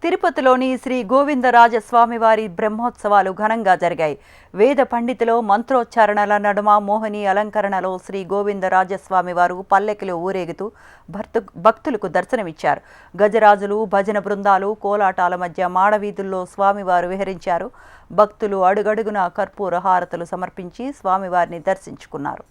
తిరుపతిలోని శ్రీ గోవిందరాజస్వామివారి బ్రహ్మోత్సవాలు ఘనంగా జరిగాయి. వేద పండితులు మంత్రోచ్చారణల నడుమ మోహిని అలంకరణలో శ్రీ గోవిందరాజస్వామివారు పల్లెకిలో ఊరేగుతూ భక్తులకు దర్శనమిచ్చారు. గజరాజులు, భజన బృందాలు, కోలాటాల మధ్య మాడవీధుల్లో స్వామివారు విహరించారు. భక్తులు అడుగడుగునా కర్పూర హారతులు సమర్పించి స్వామివారిని దర్శించుకున్నారు.